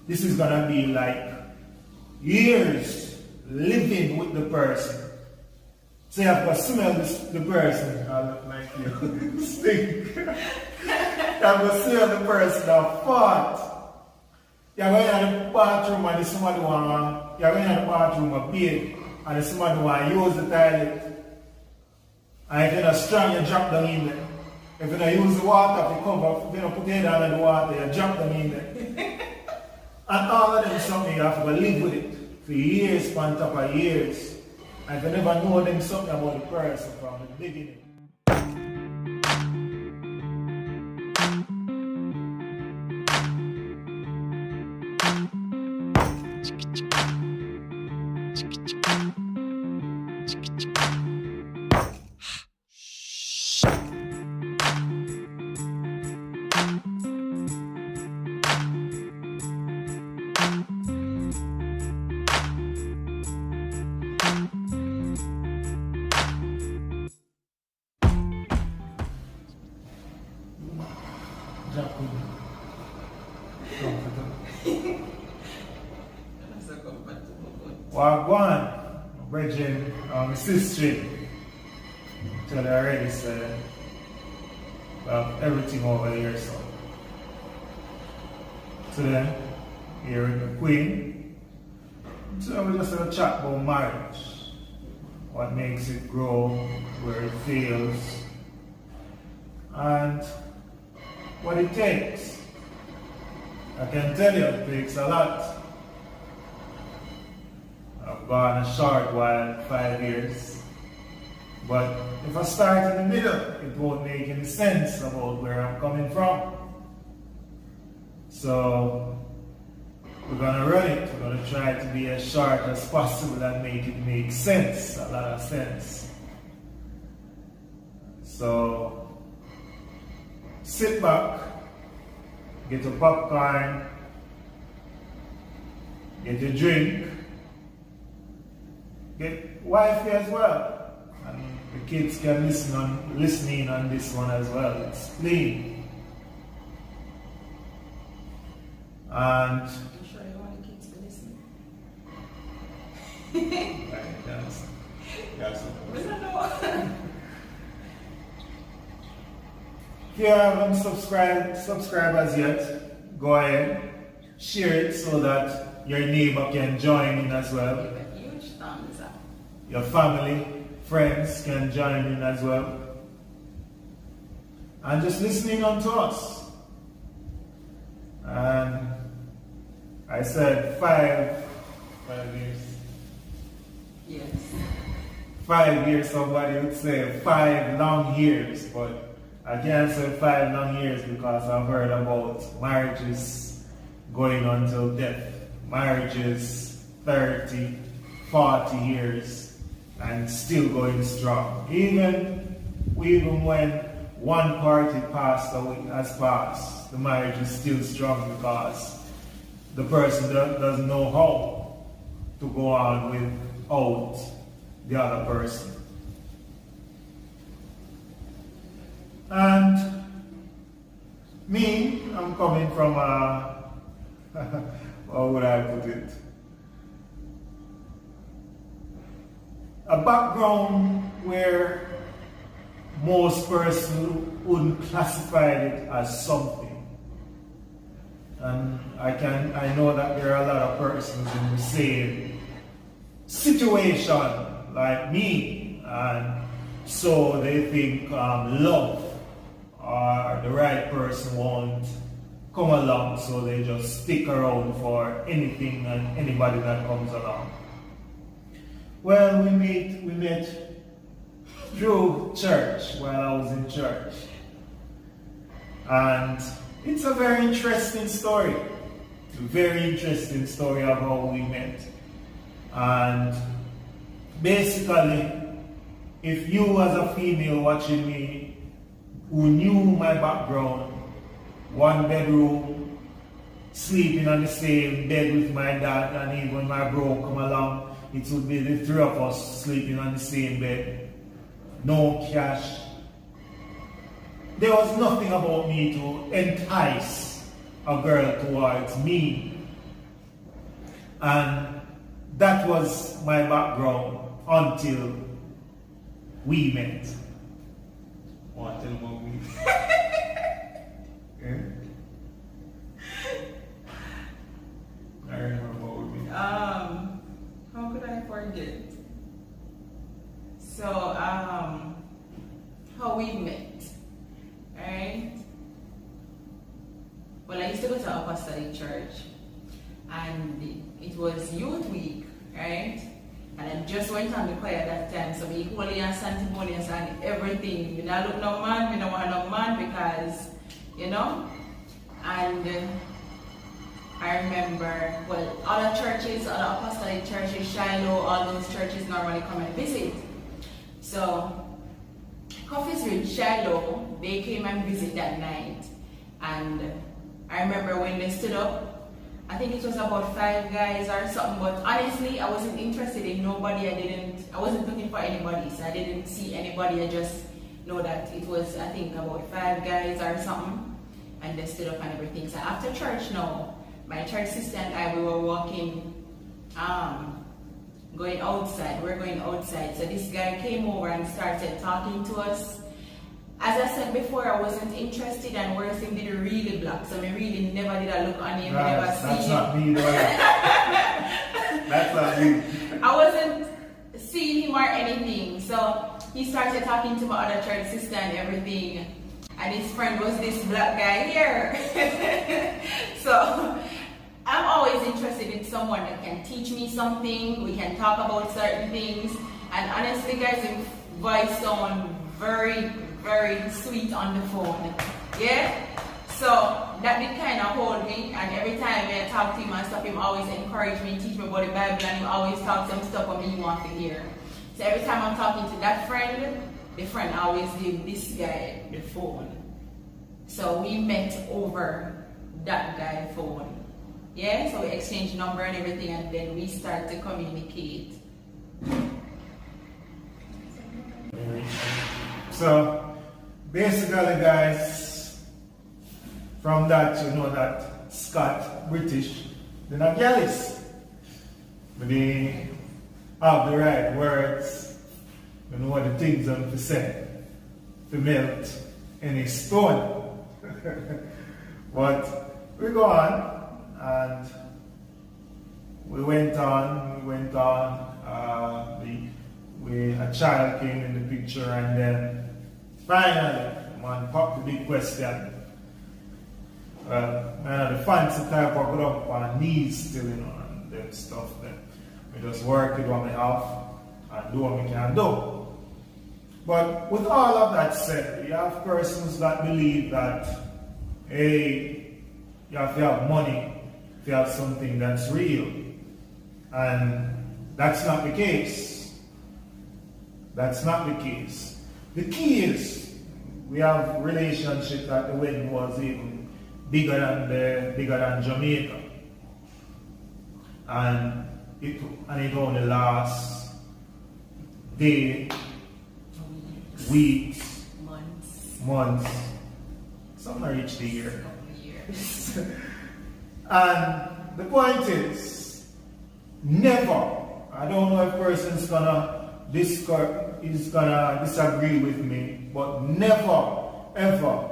this is gonna be like years living with the person. So you have to smell the person. I look like you. Stink. You have to smell the person that fart. You're going to the bathroom and somebody want, you're going to the bathroom a bathe and somebody want to use the toilet. And if you're not strong, you drop them in there. If you don't use the water, if you cover, if you don't put your hand in the water, you drop them in there. And all of them something you have to live with it for years, on top of years. And if you never know them something about the person from the beginning. Wagwan, brethren, sister, tell you already, sir. We have everything over here, so. Today, here with the Queen. So we just have a chat about marriage. What makes it grow, where it fails, and what it takes. I can tell you it takes a lot. I've gone a short while, 5 years. But if I start in the middle, it won't make any sense about where I'm coming from. So we're gonna run it. We're gonna try to be as short as possible and make it make sense, a lot of sense. So sit back, get your popcorn, get your drink, get wifey as well. And the kids can listen in on this one as well. It's clean. And I'm sure you want the kids to listen. yes. If you haven't subscribed as yet, go ahead, share it so that your neighbor can join in as well. Give a huge thumbs up. Your family, friends can join in as well. And just listening on to us. And I said 5 years. Yes. 5 years, somebody would say 5 long years, but I can't say 5 long years because I've heard about marriages going until death. Marriages 30, 40 years and still going strong. Even when one party has passed, the marriage is still strong because the person doesn't know how to go on without the other person. And me, I'm coming from a, how would I put it? A background where most persons wouldn't classify it as something. And I know that there are a lot of persons in the same situation like me, and so they think love or the right person won't come along, so they just stick around for anything and anybody that comes along. Well, we met through church while I was in church. And it's a very interesting story. A very interesting story of how we met. And basically, if you as a female watching me who knew my background, 1 bedroom, sleeping on the same bed with my dad, and even when my bro come along, it would be the 3 of us sleeping on the same bed. No cash. There was nothing about me to entice a girl towards me And that was my background until we met. Want to tell about me? Yeah? I remember about me. How could I forget? So, how we met, right? Well, I used to go to Apostolic Church, and it was Youth Week, right? And I just went on the choir that time, so me holy and sanctimonious and everything. Me not look no man, me no want no man because, you know. And I remember, well, other churches, other apostolic churches, Shiloh, all those churches normally come and visit. So, Coffee's Ridge, Shiloh, they came and visit that night. And I remember when they stood up, I think it was about 5 guys or something, but honestly, I wasn't interested in nobody. I wasn't looking for anybody, so I didn't see anybody. I just know that it was, I think, about 5 guys or something, and they stood up and everything. So after church now, my church sister and I, we were walking, going outside. We're going outside. So this guy came over and started talking to us. As I said before, I wasn't interested, and worse, him did really black. So I really never did I look on him, Right, never see that's him. not me, though. That's not me. I wasn't seeing him or anything. So he started talking to my other church sister and everything. And his friend was this black guy here. So I'm always interested in someone that can teach me something. We can talk about certain things. And honestly, guys, his voice sound very, very sweet on the phone. Yeah? So that did kind of hold me, and every time I talk to him and stuff, him always encourage me, teach me about the Bible, and he always talk some stuff for me want to hear. So every time I'm talking to that friend, the friend always give this guy the phone. So we met over that guy's phone. Yeah, so we exchanged number and everything, and then we start to communicate. So basically, guys, from that you know that Scott British, they're not jealous. But they have the right words, you know what the things them to say, to melt any stone. But we go on, and we went on. A child came in the picture, and then finally, man popped the big question. The fancy type of go up on knees still, you know, and then stuff. Then we just work it on the half and do what we can do. But with all of that said, you have persons that believe that, hey, you have to have money to have something that's real. And that's not the case. That's not the case. The key is we have relationship that the wedding was even bigger than Jamaica. And it only lasts days, weeks, months. Some are reach the year. Years. And the point is, never, I don't know if a person's gonna disagree with me, but never ever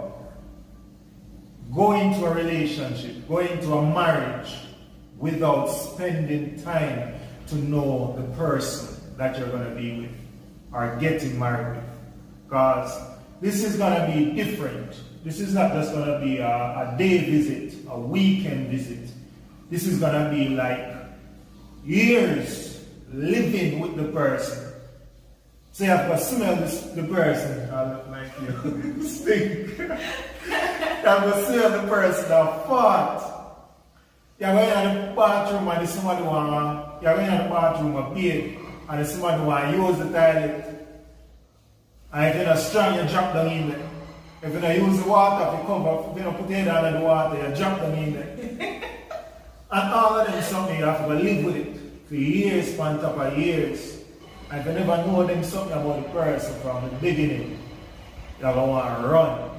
go into a relationship, go into a marriage without spending time to know the person that you're going to be with or getting married with. Because this is going to be different. This is not just going to be a day visit, a weekend visit. This is going to be like years living with the person. So you have to smell the person. I look like you stink. You have to smell the person that fart. You're going in the bathroom and somebody you're going in the bathroom a bathe and somebody want to use the toilet. And if you're not strong, you drop down in there. If you don't use the water, if you don't put your head under the water, you drop down in there. And all of them something you have to live with it for years, on top of years. And if you never know them something about the person from the beginning, you're going to want to run.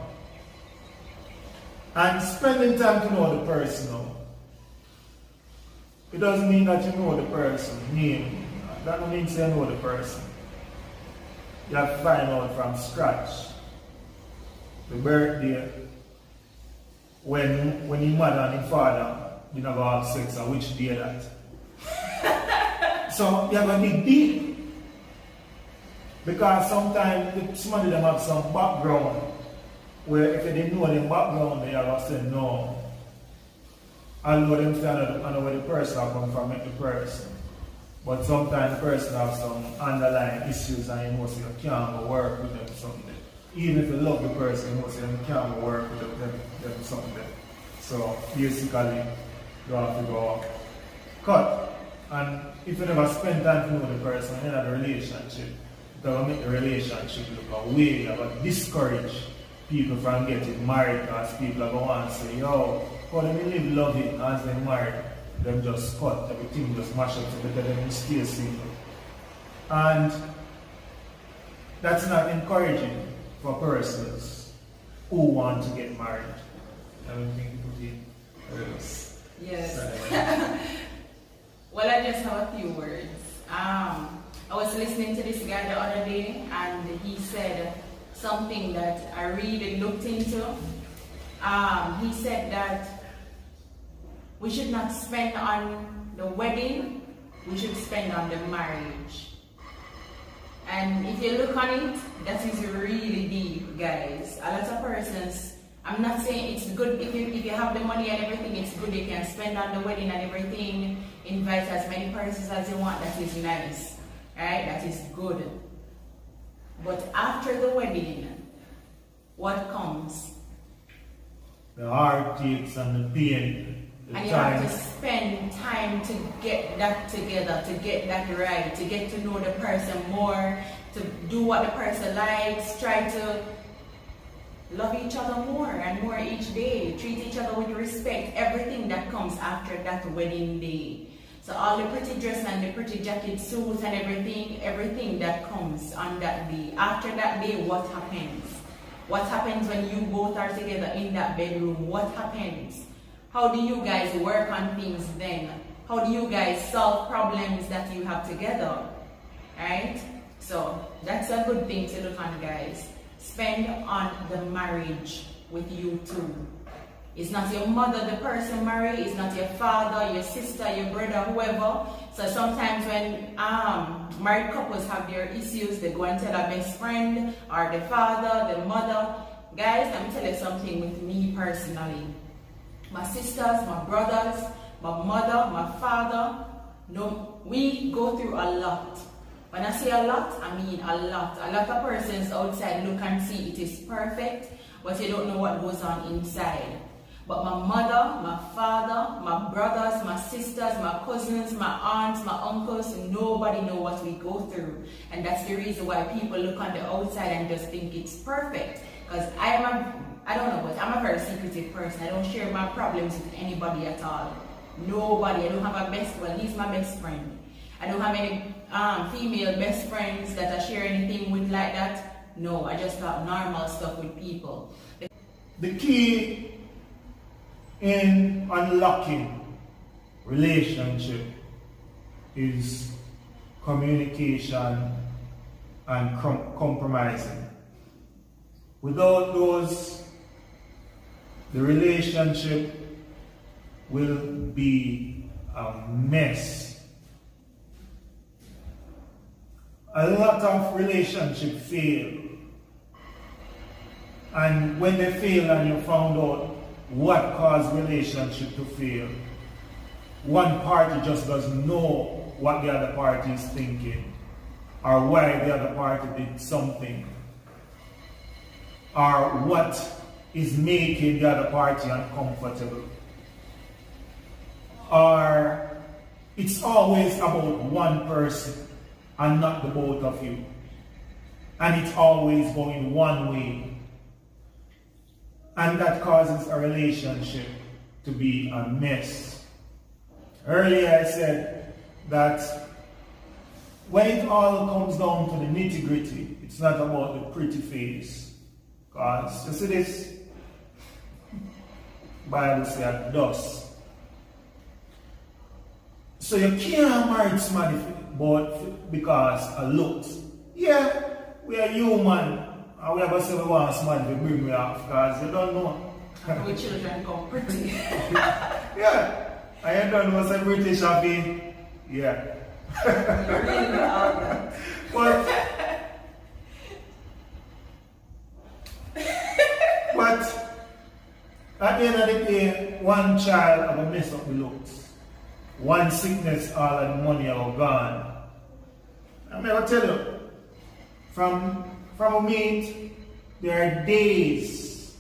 And spending time to know the person now. it doesn't mean that you know the person name. That don't mean you know the person. You have to find out from scratch the birthday, when your mother and your father did not go have sex, or which day that. So you have to dig deep. Because sometimes somebody them have some background where if they didn't know their background, they are going to say no. Although them say I know where the person come from, make the person. But sometimes the person have some underlying issues and you know say you can't go work with them something. Even if you love the person, you know say you can't go work with them something. So basically you have to go cut. And if you never spend time to know the person in a relationship, it will make the relationship look away. You have to discourage people from getting married because people are going to say, yo, how do they live loving as they married? Them just cut, everything just mash up so better than stay single. And that's not encouraging for persons who want to get married. I don't think it would be yes. Well, I just have a few words. I was listening to this guy the other day and he said something that I really looked into. He said that we should not spend on the wedding, we should spend on the marriage. And if you look on it, that is really deep, guys. A lot of persons, I'm not saying it's good if you have the money and everything, it's good you can spend on the wedding and everything, invite as many persons as you want, that is nice, right? That is good. But after the wedding, what comes? The heartaches and the pain. And you have to spend time to get that together, to get that right, to get to know the person more, to do what the person likes, try to love each other more and more each day, treat each other with respect, everything that comes after that wedding day. So all the pretty dress and the pretty jacket, suits and everything that comes on that day. After that day, what happens? What happens when you both are together in that bedroom? What happens? How do you guys work on things then? How do you guys solve problems that you have together? Right? So that's a good thing to look on, guys. Spend on the marriage with you two. It's not your mother, the person married. It's not your father, your sister, your brother, whoever. So sometimes when married couples have their issues, they go and tell a best friend or the father, the mother. Guys, let me tell you something with me personally. My sisters, my brothers, my mother, my father, no, we go through a lot. When I say a lot, I mean a lot. A lot of persons outside look and see it is perfect, but you don't know what goes on inside. But my mother, my father, my brothers, my sisters, my cousins, my aunts, my uncles, nobody know what we go through. And that's the reason why people look on the outside and just think it's perfect. Because I don't know, but I'm a very secretive person. I don't share my problems with anybody at all. Nobody. I don't have a best, well, he's my best friend. I don't have any female best friends that I share anything with like that. No, I just talk normal stuff with people. The key in unlocking relationship is communication and compromising. Without those, the relationship will be a mess. A lot of relationships fail. And when they fail and you found out what caused relationship to fail, one party just doesn't know what the other party is thinking or why the other party did something or what is making the other party uncomfortable. Or it's always about one person and not the both of you. And it's always going one way. And that causes a relationship to be a mess. Earlier I said that when it all comes down to the nitty-gritty, it's not about the pretty face. Because, you see this? Bible says dust. So you can't marry somebody but because of looks. Yeah, we are human and we have to say we want somebody to bring me off because you don't know. We children come pretty. Yeah, and you don't know say British have been. Yeah. Really all that. But at the end of the day, one child will mess up the looks. One sickness, all of the money are gone. I'm going to tell you, from a meet, there are days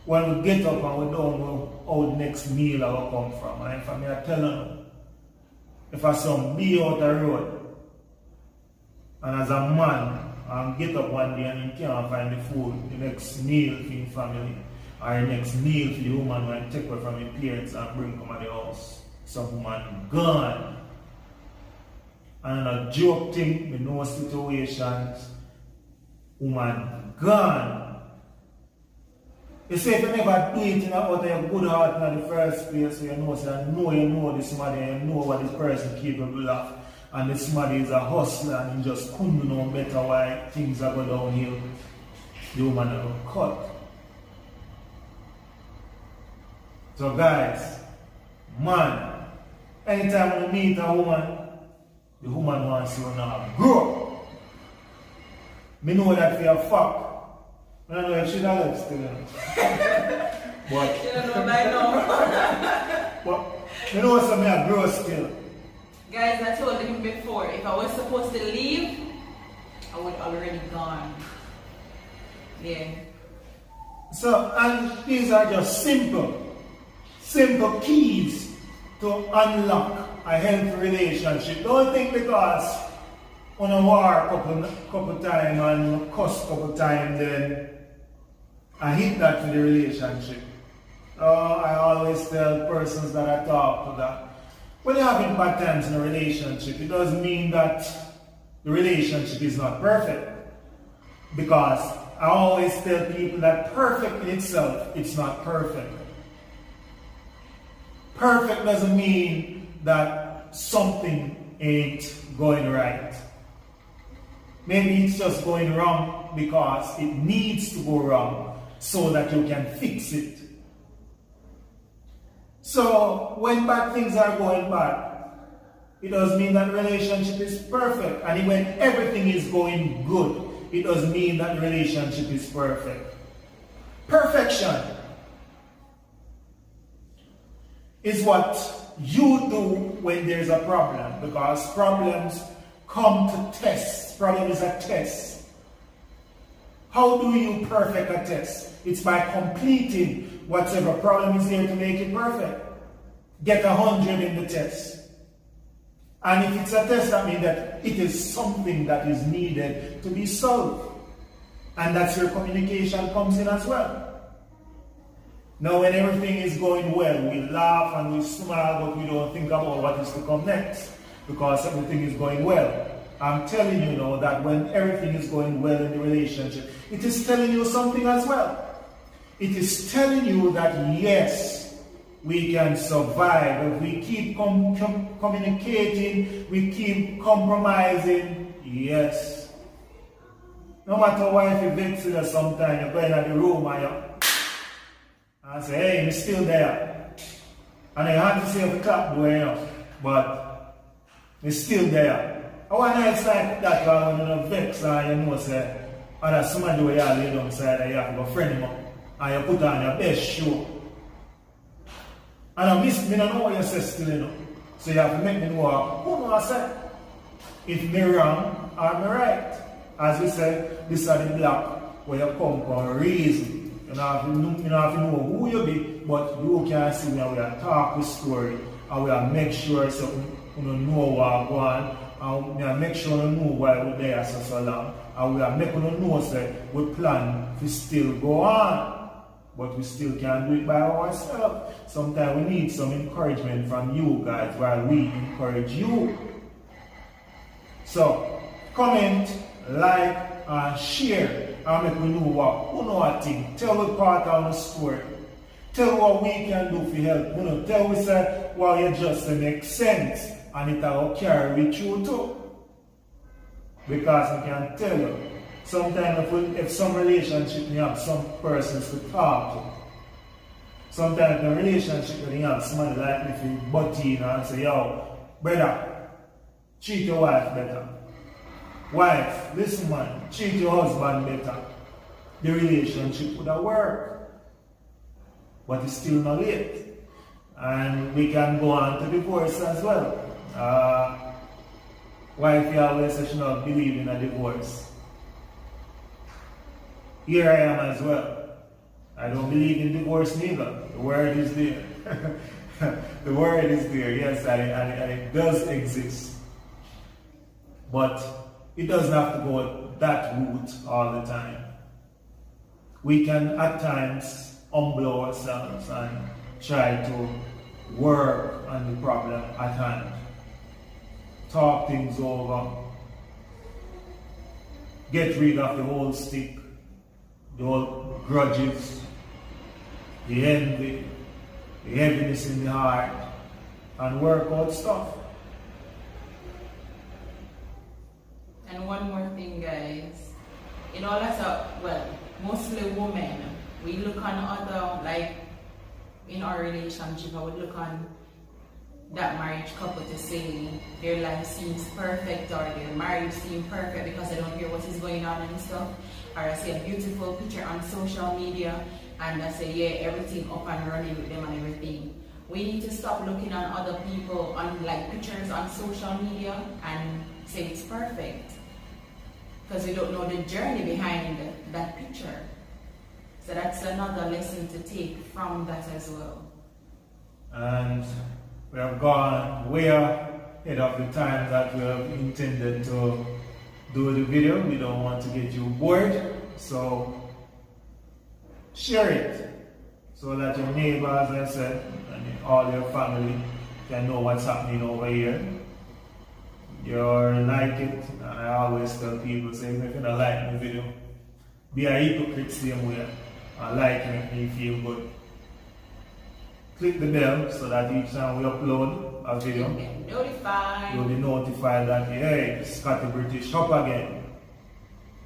when we get up and we don't know how the next meal will come from. And if I'm telling you, if I some be out the road, and as a man, I get up one day and you can't find the food, the next meal for your family, or the next meal for the woman when take her from your parents and bring come to the house. Some woman gone. And a joke thing, we know situations, woman gone. You say if you never do it out of your good heart in the first place, so you know this somebody, you know what this person capable of. And this somebody is a hustler and he just couldn't know better why things are going downhill. The woman will cut. So guys, man, anytime you meet a woman, the woman wants you now grow. Me know that for a fact. I don't know if she's alive still. But You don't know by now. but me know some I grow still. Guys, I told him before, if I was supposed to leave, I would already gone. Yeah. So, and these are just simple keys to unlock a healthy relationship. Don't think because on a war couple times and cuss couple times, then I hit that to the relationship. I always tell persons that I talk to that when you're having bad times in a relationship, it doesn't mean that the relationship is not perfect. Because I always tell people that perfect in itself, it's not perfect. Perfect doesn't mean that something ain't going right. Maybe it's just going wrong because it needs to go wrong so that you can fix it. So when bad things are going bad, it doesn't mean that the relationship is perfect. And when everything is going good, it doesn't mean that the relationship is perfect. Perfection is what you do when there's a problem, because problems come to tests. Problem is a test. How do you perfect a test? It's by completing whatever problem is there to make it perfect. Get 100 in the test. And if it's a test, that means that it is something that is needed to be solved. And that's where communication comes in as well. Now when everything is going well, we laugh and we smile, but we don't think about what is to come next, because everything is going well. I'm telling you now that when everything is going well in the relationship, it is telling you something as well. It is telling you that yes, we can survive. If we keep communicating, we keep compromising, yes. No matter what, if you vex you sometimes, you go in the room and say, hey, I'm still there. And I have to say if the clock door, you know, but I'm still there. I want nights like that when you know vex and you know say, and that somebody where you lay down side and you have to go friend him up. And you put on your best show. And I don't know what you say still, you know. So you have to make me know who know I say. If me wrong or me right. As we say, this is the block where you come for a reason. You don't have to know who you be, but you can see when we are talk the story and we are make sure so you know what go on. And we are make sure you know why we're there so long. And we are making you know say we plan to still go on. But we still can't do it by ourselves. Sometimes we need some encouragement from you guys while we encourage you. So, comment, like, and share, and make we know what thing. Tell what part of the story. tell what we can do for help. You know, tell we say what you just say makes sense and it will carry with you too. Because I can tell you, sometimes if some relationship you have some persons to talk to, sometimes the relationship when you have somebody like if you butt in and say, yo, brother, treat your wife better. Wife, listen man, treat your husband better. The relationship would have worked. But it's still not late. And we can go on to divorce as well. Wife always says she not believe in a divorce. Here I am as well. I don't believe in divorce neither. The word is there. The word is there, yes, and it does exist. But it doesn't have to go that route all the time. We can at times humble ourselves and try to work on the problem at hand. Talk things over. Get rid of the old stick, the old grudges, the envy, the heaviness in the heart, and work out stuff. And one more thing, guys. In all that, well, mostly women, we look on other, like in our relationship, I would look on that marriage couple to say their life seems perfect or their marriage seems perfect because I don't hear what is going on and stuff. Or I see a beautiful picture on social media and I say, yeah, everything up and running with them and everything. We need to stop looking on other people on like pictures on social media and say it's perfect. Because we don't know the journey behind that picture. So that's another lesson to take from that as well. And we have gone way ahead of the time that we have intended to do the video. We don't want to get you bored. So share it so that your neighbors, as I said, and all your family can know what's happening over here. You like it, and I always tell people, say, if you don't like my video, be a hypocrite same way. I like it, make me feel good. Click the bell so that each time we upload a video, you'll be notified that, hey, Scotty British up again.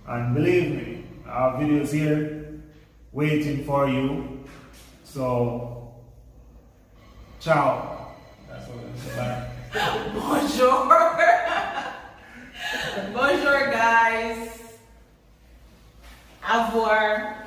And believe me, our videos here waiting for you. So, ciao. That's what I'm saying. Bonjour. Bonjour, guys. Au revoir.